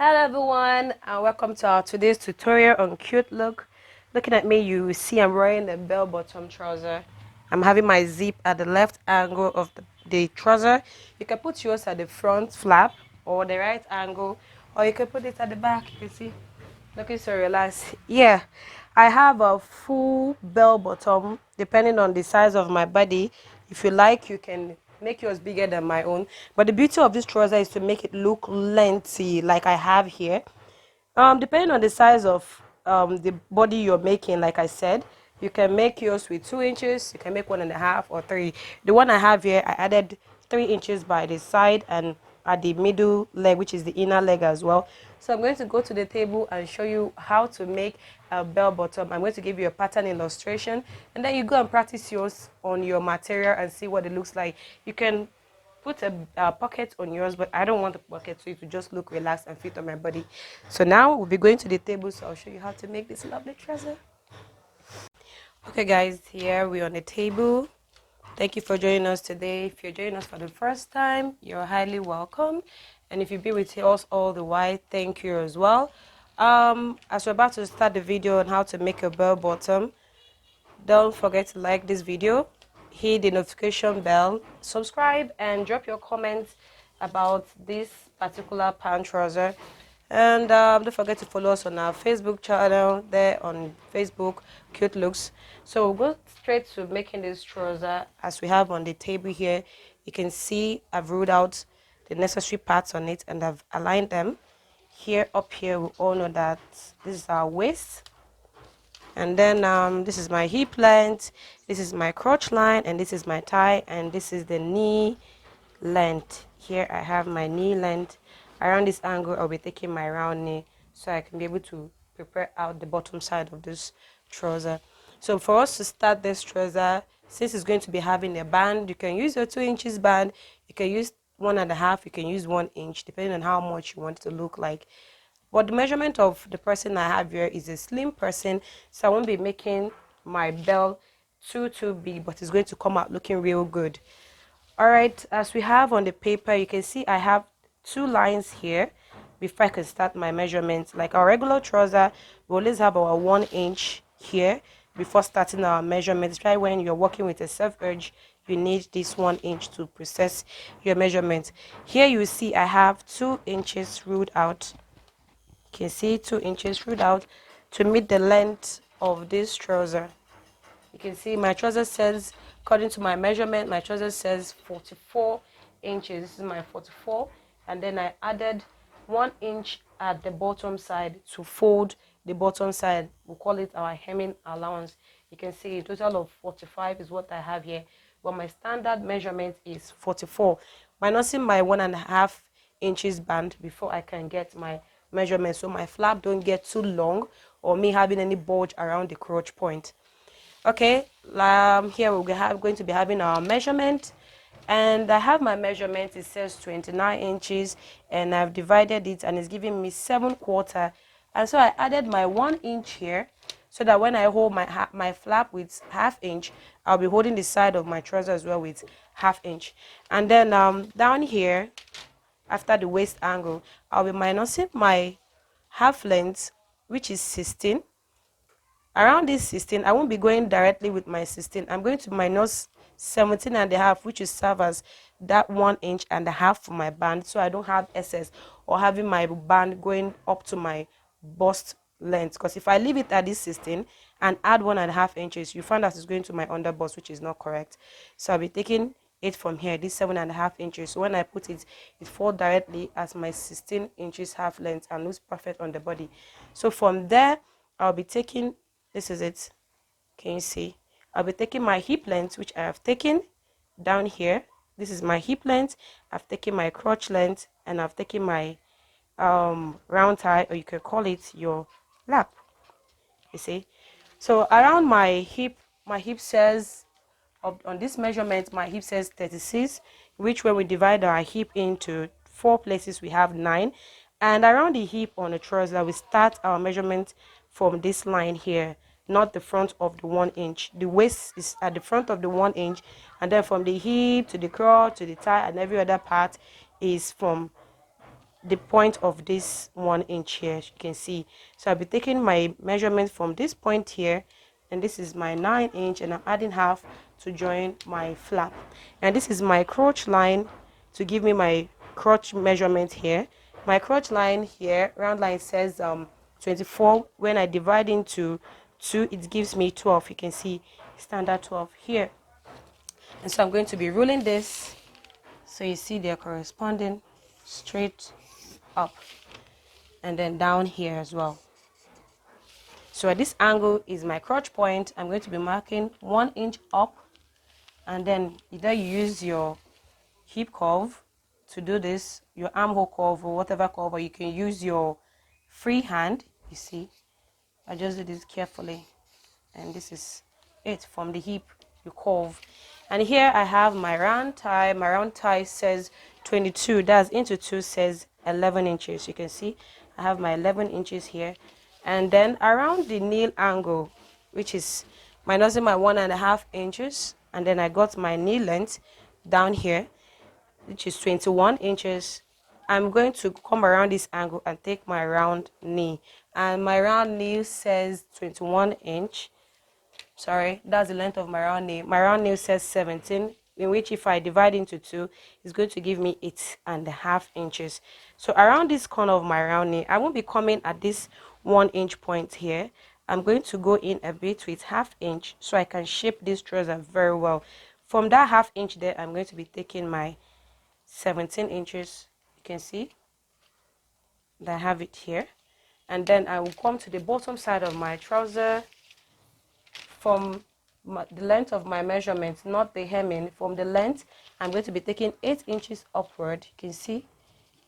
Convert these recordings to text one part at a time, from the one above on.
Hello everyone and welcome to our today's tutorial on cute look. Looking at me, you will see I'm wearing a bell bottom trouser. I'm having my zip at the left angle of the trouser. You can put yours at the front flap or the right angle, or you can put it at the back. You see, looking so relaxed. Yeah, I have a full bell bottom depending on the size of my body. If you like, you can make yours bigger than my own, but the beauty of this trouser is to make it look lengthy like I have here. Depending on the size of the body you're making, like I said, you can make yours with 2 inches, you can make 1.5 or 3. The one I have here, I added 3 inches by the side and at the middle leg, which is the inner leg as well. So I'm going to go to the table and show you how to make a bell bottom. I'm going to give you a pattern illustration, and then you go and practice yours on your material and see what it looks like. You can put a pocket on yours, but I don't want a pocket, so it will just look relaxed and fit on my body. So now we'll be going to the table, so I'll show you how to make this lovely trouser. Okay guys, here we're on the table. Thank you for joining us today. If you're joining us for the first time, you're highly welcome, and if you've been with us all the while, thank you as well. As we're about to start the video on how to make a bell bottom, don't forget to like this video, hit the notification bell, subscribe, and drop your comments about this particular pant trouser. And don't forget to follow us on our Facebook channel, there on Facebook, CuteLuks. So we'll go straight to making this trouser as we have on the table here. You can see I've ruled out the necessary parts on it and I've aligned them. Here, up here, we all know that this is our waist. And then this is my hip length, this is my crotch line, and this is my thigh, and this is the knee length. Here I have my knee length. Around this angle, I'll be taking my round knee so I can be able to prepare out the bottom side of this trouser. So for us to start this trouser, since it's going to be having a band, you can use your 2 inches band, you can use 1.5, you can use 1 inch, depending on how much you want it to look like. But the measurement of the person I have here is a slim person, so I won't be making my bell too big, but it's going to come out looking real good. All right, as we have on the paper, you can see I have 2 lines here before I can start my measurements. Like our regular trouser, we always have our 1 inch here before starting our measurements. Try when you're working with a self edge, you need this 1 inch to process your measurements. Here you see I have 2 inches ruled out. You can see 2 inches ruled out to meet the length of this trouser. You can see my trouser says, according to my measurement, my trouser says 44 inches. This is my 44, and then I added 1 inch at the bottom side to fold the bottom side. We'll call it our hemming allowance. You can see a total of 45 is what I have here, but my standard measurement is 44, minusing my 1.5 inches band before I can get my measurement, so my flap don't get too long or me having any bulge around the crotch point. Okay, here we're going to be having our measurement, and I have my measurement. It says 29 inches, and I've divided it, and it's giving me 7/4. And so I added my 1 inch here, so that when I hold my flap with 1/2 inch, I'll be holding the side of my trouser as well with 1/2 inch. And then down here, after the waist angle, I'll be minusing my half length, which is 16. Around this 16, I won't be going directly with my 16. I'm going to minus 17.5, which will serve as that 1.5 inch for my band, so I don't have excess or having my band going up to my bust length. Because if I leave it at this 16 and add 1.5 inches, you find that it's going to my under bust, which is not correct. So I'll be taking it from here, this 7.5 inches. So when I put it, it falls directly as my 16 inches half length and looks perfect on the body. So from there, I'll be taking, this is it, can you see? I'll be taking my hip length, which I have taken down here. This is my hip length. I've taken my crotch length, and I've taken my round thigh, or you can call it your lap. You see? So around my hip says, on this measurement, my hip says 36, which when we divide our hip into 4 places, we have 9. And around the hip on the trouser, we start our measurement from this line here, not the front of the 1 inch. The waist is at the front of the 1 inch, and then from the hip to the crotch to the thigh and every other part is from the point of this 1 inch here, as you can see. So I'll be taking my measurement from this point here, and this is my 9 inch, and I'm adding half to join my flap. And this is my crotch line to give me my crotch measurement here. My crotch line here, round line, says 24. When I divide into 2, it gives me 12. You can see standard 12 here. And so I'm going to be ruling this, so you see they're corresponding straight up and then down here as well. So at this angle is my crotch point. I'm going to be marking 1 inch up, and then either you use your hip curve to do this, your armhole curve or whatever curve, or you can use your free hand. You see, I just do this carefully, and this is it. From the hip you curve. And here I have my round tie. My round tie says 22, that's into 2 says 11 inches. You can see I have my 11 inches here. And then around the nail angle, which is minusing my 1.5 inches, and then I got my knee length down here, which is 21 inches. I'm going to come around this angle and take my round knee, and my round knee says 21 inch. Sorry, that's the length of my round nail. My round nail says 17, in which if I divide into 2, it's going to give me 8.5 inches. So around this corner of my round nail, I won't be coming at this 1 inch point here. I'm going to go in a bit with 1/2 inch so I can shape this trouser very well. From that 1/2 inch there, I'm going to be taking my 17 inches. You can see that I have it here. And then I will come to the bottom side of my trouser. From the length of my measurement, not the hemming, from the length, I'm going to be taking 8 inches upward. You can see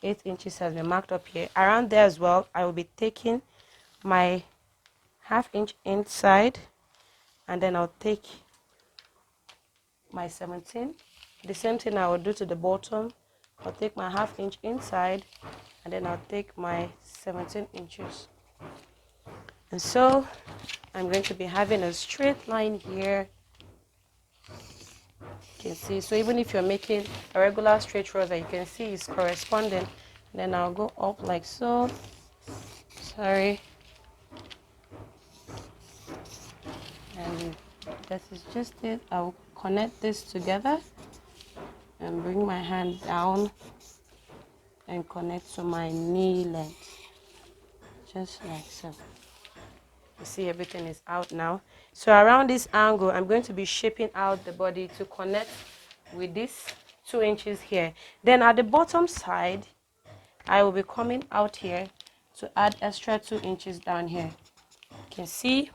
8 inches has been marked up here. Around there as well, I will be taking my 1/2 inch inside, and then I'll take my 17. The same thing I will do to the bottom. I'll take my 1/2 inch inside, and then I'll take my 17 inches. And so I'm going to be having a straight line here. You can see, so even if you're making a regular straight trouser, you can see it's corresponding. Then I'll go up like so. Sorry. And that is just it. I'll connect this together and bring my hand down and connect to my knee length, just like so. You see everything is out now. So around this angle, I'm going to be shaping out the body to connect with this 2 inches here. Then at the bottom side, I will be coming out here to add extra 2 inches down here. You can see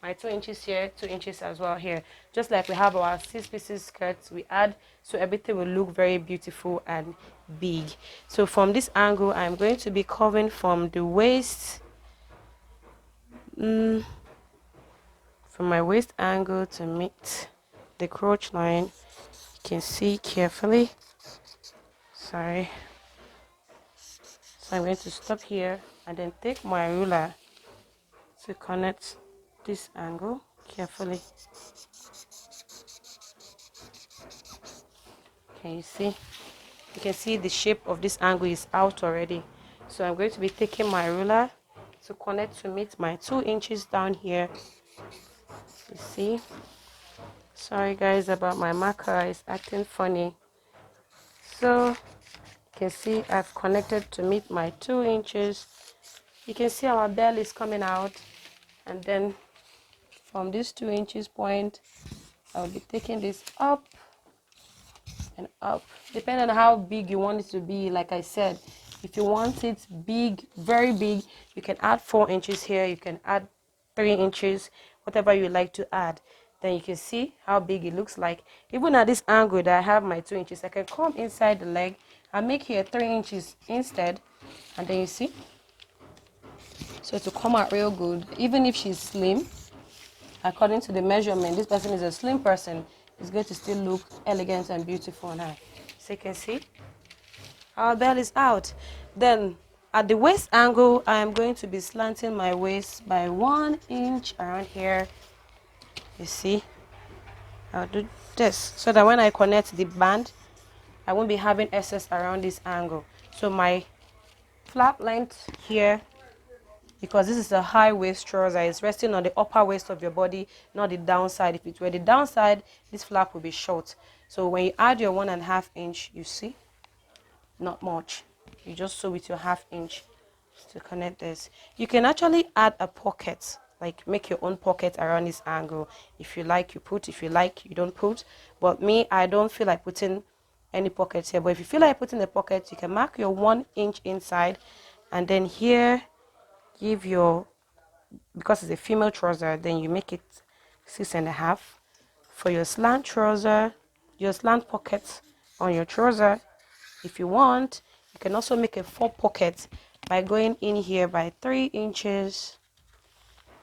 my 2 inches here, 2 inches as well here. Just like we have our 6 pieces skirts, we add, so everything will look very beautiful and big. So from this angle, I'm going to be covering from the waist, from my waist angle to meet the crotch line. You can see carefully. Sorry. So I'm going to stop here and then take my ruler to connect this angle carefully. Can you see? You can see the shape of this angle is out already. So I'm going to be taking my ruler to connect to meet my 2 inches down here. You see? Sorry guys about my marker, it's acting funny. So you can see I've connected to meet my 2 inches. You can see our bell is coming out, and then from this 2 inches point, I'll be taking this up and up, depending on how big you want it to be. Like I said, if you want it big, very big, you can add 4 inches here, you can add 3 inches, whatever you like to add. Then you can see how big it looks like. Even at this angle that I have my 2 inches, I can come inside the leg and make here 3 inches instead, and then you see, so to come out real good. Even if she's slim, according to the measurement, this person is a slim person, it's going to still look elegant and beautiful on her. So you can see our bell is out. Then at the waist angle, I am going to be slanting my waist by 1 inch around here. You see, I'll do this so that when I connect the band, I won't be having excess around this angle. So my flap length here, because this is a high waist trouser, it's resting on the upper waist of your body, not the downside. If it were the downside, this flap will be short. So when you add your 1.5 inch, you see, not much, you just sew with your 1/2 inch to connect this. You can actually add a pocket, like make your own pocket around this angle. If you like, you put. If you like, you don't put. But me, I don't feel like putting any pockets here. But if you feel like putting a pocket, you can mark your 1 inch inside, and then here give your, because it's a female trouser, then you make it 6.5 for your slant trouser, your slant pocket on your trouser. If you want, you can also make a 4 pocket by going in here by 3 inches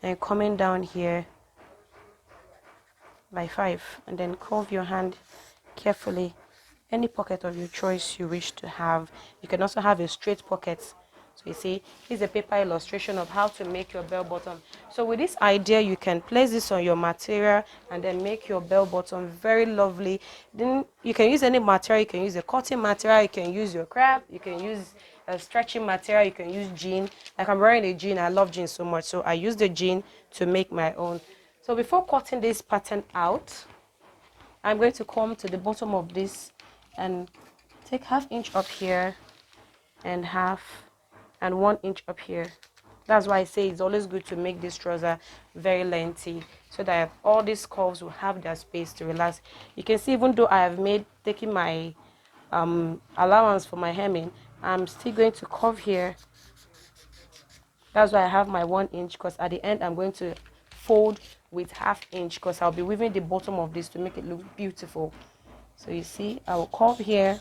and coming down here by 5, and then curve your hand carefully. Any pocket of your choice you wish to have. You can also have a straight pocket. So you see, here's a paper illustration of how to make your bell bottom. So with this idea, you can place this on your material and then make your bell bottom very lovely. Then you can use any material. You can use a cotton material, you can use your crepe, you can use a stretching material, you can use jean. Like I'm wearing a jean, I love jeans so much, so I use the jean to make my own. So before cutting this pattern out, I'm going to come to the bottom of this and take 1/2 inch up here and 1 inch up here. That's why I say it's always good to make this trouser very lengthy, so that all these curves will have their space to relax. You can see, even though I have taken my allowance for my hemming, I'm still going to curve here. That's why I have my 1 inch, because at the end I'm going to fold with 1/2 inch, because I'll be weaving the bottom of this to make it look beautiful. So you see, I will curve here.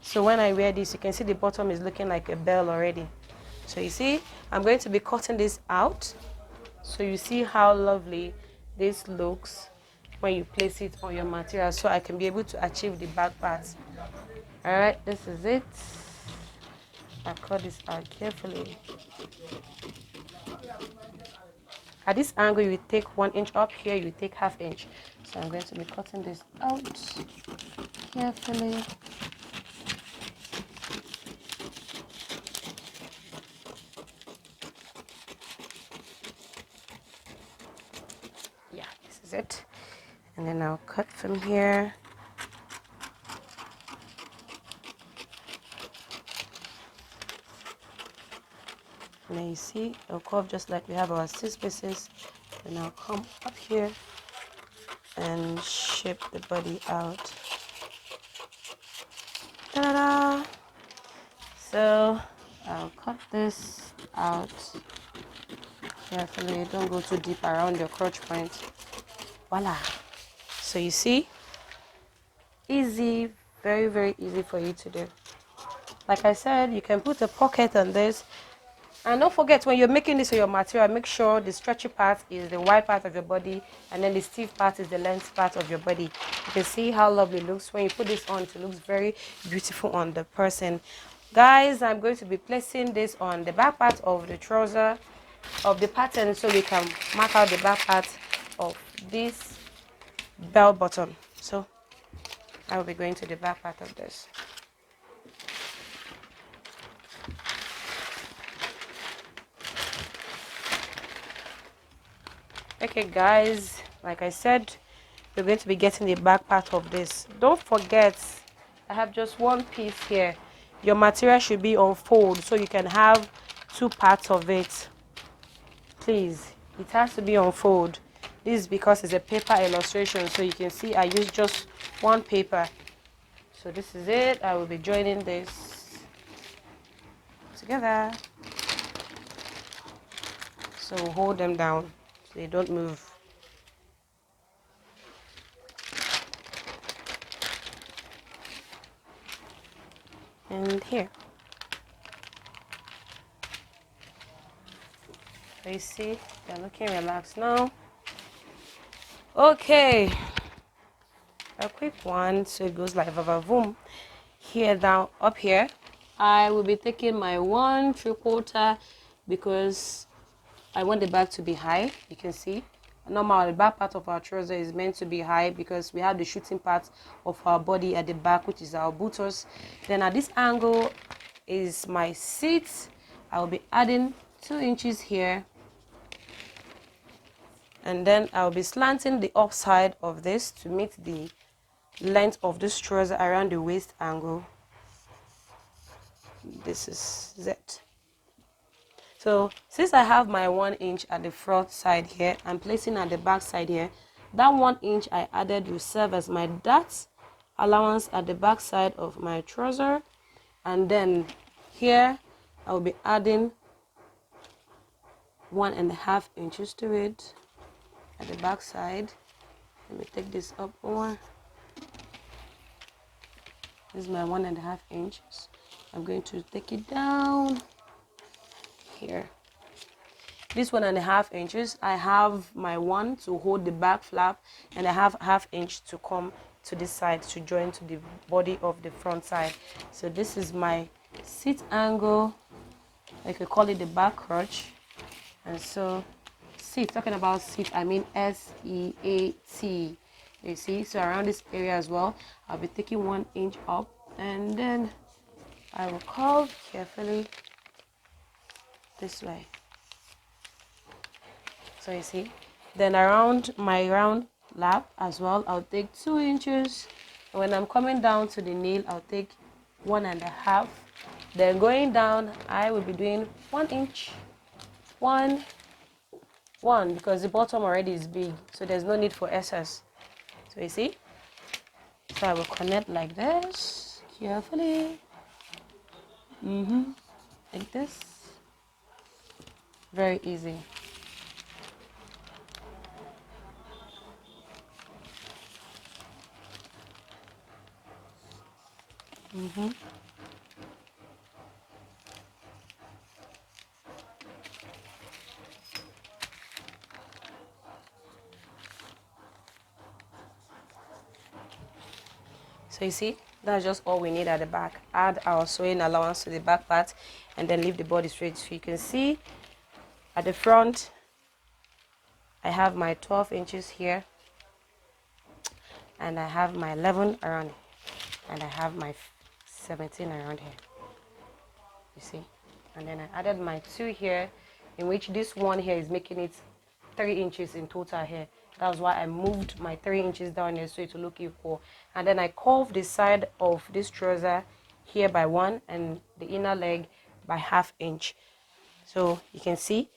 So when I wear this, you can see the bottom is looking like a bell already. So you see, I'm going to be cutting this out, so you see how lovely this looks when you place it on your material, so I can be able to achieve the back part. All right, this is it. I cut this out carefully. At this angle, you will take 1 inch up, here you take 1/2 inch. So I'm going to be cutting this out carefully. Yeah, this is it. And then I'll cut from here. And then you see, I'll curve just like we have our 6 pieces. And I'll come up here and shape the body out. Ta-da! So I'll cut this out carefully. Don't go too deep around your crotch point. Voila! So you see, easy, very, very easy for you to do. Like I said, you can put a pocket on this. And don't forget, when you're making this with your material, make sure the stretchy part is the wide part of your body, and then the stiff part is the length part of your body. You can see how lovely it looks. When you put this on, it looks very beautiful on the person. Guys, I'm going to be placing this on the back part of the trouser, of the pattern, so we can mark out the back part of this bell bottom. So I will be going to the back part of this. Okay guys, like I said, we're going to be getting the back part of this. Don't forget, I have just one piece here. Your material should be on fold, so you can have 2 parts of it. Please, it has to be on fold. This is because it's a paper illustration, so you can see I use just 1 paper. So this is it. I will be joining this together. So hold them down so they don't move. And here. So you see, they're looking relaxed now. Okay. A quick one, so it goes like vavavoom. Here down, up here, I will be taking my 1 3/4 because I want the back to be high. You can see, normally the back part of our trouser is meant to be high because we have the shooting part of our body at the back, which is our buttocks. Then at this angle, is my seat. I'll be adding 2 inches here, and then I'll be slanting the upside of this to meet the length of this trouser around the waist angle. This is it. So since I have my 1 inch at the front side here, I'm placing at the back side here. That 1 inch I added will serve as my dart allowance at the back side of my trouser, and then here I'll be adding 1.5 inches to it at the back side. Let me take this up more. This is my 1.5 inches. I'm going to take it down here. This 1.5 inches, I have my 1 to hold the back flap, and I have 1/2 inch to come to this side to join to the body of the front side. So this is my seat angle. I could call it the back crotch. And so seat, talking about seat, I mean S-E-A-T. You see, so around this area as well, I'll be taking 1 inch up, and then I will curve carefully this way. So you see, then around my round lap as well, I'll take 2 inches. And when I'm coming down to the nail, I'll take 1.5. Then going down, I will be doing 1 inch, 1, because the bottom already is big, so there's no need for excess. So you see, so I will connect like this carefully, like this. Very easy. So you see, that's just all we need at the back. Add our sewing allowance to the back part, and then leave the body straight. So you can see at the front, I have my 12 inches here, and I have my 11 around here, and I have my 17 around here. You see, and then I added my 2 here, in which this one here is making it 3 inches in total here. That's why I moved my 3 inches down here so it will look equal. And then I curved the side of this trouser here by 1, and the inner leg by 1/2 inch. So you can see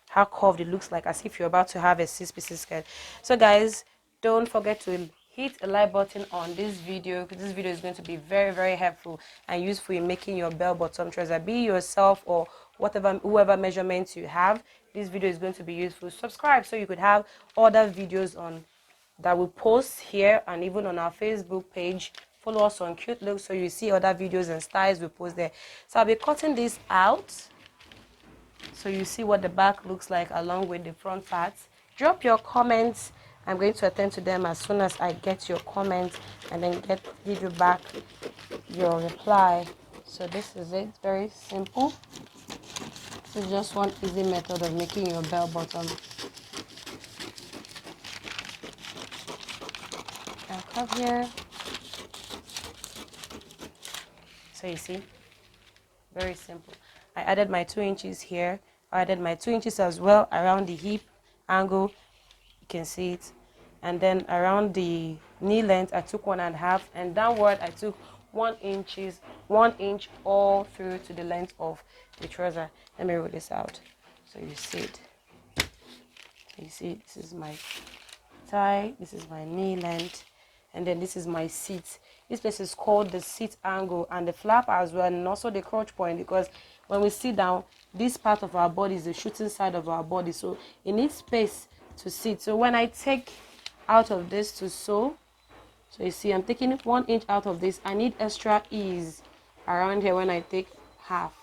how curved it looks like, as if you're about to have a 6-piece skirt. So guys, don't forget to hit a like button on this video, because this video is going to be very, very helpful and useful in making your bell bottom trouser. Be yourself or whoever measurements you have, this video is going to be useful. Subscribe so you could have other videos on that we post here, and even on our Facebook page. Follow us on CuteLuks so you see other videos and styles we post there. So I'll be cutting this out so you see what the back looks like along with the front parts. Drop your comments. I'm going to attend to them as soon as I get your comments, and then give you back your reply. So this is it. Very simple. This is just one easy method of making your bell bottom. I'll cut here. So you see, very simple. I added my 2 inches here. I added my 2 inches as well around the hip angle. You can see it. And then around the knee length, I took 1.5, and downward I took 1 inch all through to the length of the trouser. Let me roll this out so you see it. You see, this is my thigh, this is my knee length, and then this is my seat. This place is called the seat angle, and the flap as well, and also the crotch point, because when we sit down, this part of our body is the shooting side of our body, so it needs space to sit. So when I take out of this to sew, so you see I'm taking 1 inch out of this, I need extra ease around here when I take half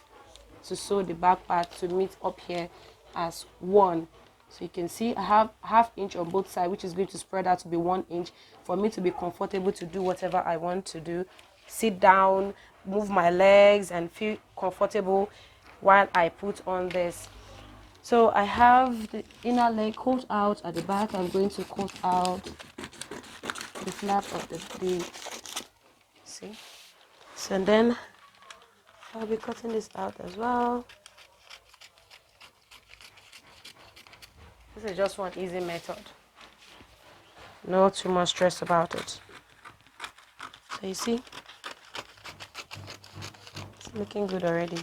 to sew the back part to meet up here as 1. So you can see I have 1/2 inch on both sides, which is going to spread out to be 1 inch for me to be comfortable to do whatever I want to do. Sit down, move my legs, and feel comfortable while I put on this. So I have the inner leg cut out at the back. I'm going to cut out the flap of the bib. See? So then I'll be cutting this out as well. This is just one easy method. No too much stress about it. So you see, it's looking good already.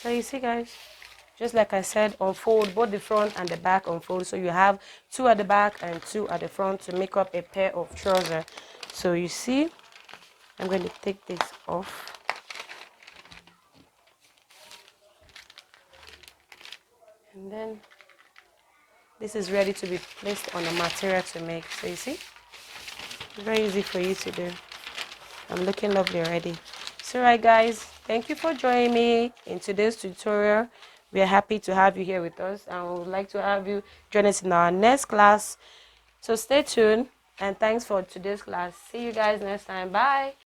So you see, guys, just like I said, unfold both the front and the back, unfold, so you have 2 at the back and 2 at the front to make up a pair of trousers. So you see, I'm going to take this off. And then this is ready to be placed on the material to make. So you see, very easy for you to do. I'm looking lovely already. So right, guys, thank you for joining me in today's tutorial. We are happy to have you here with us, and we would like to have you join us in our next class. So stay tuned, and thanks for today's class. See you guys next time. Bye.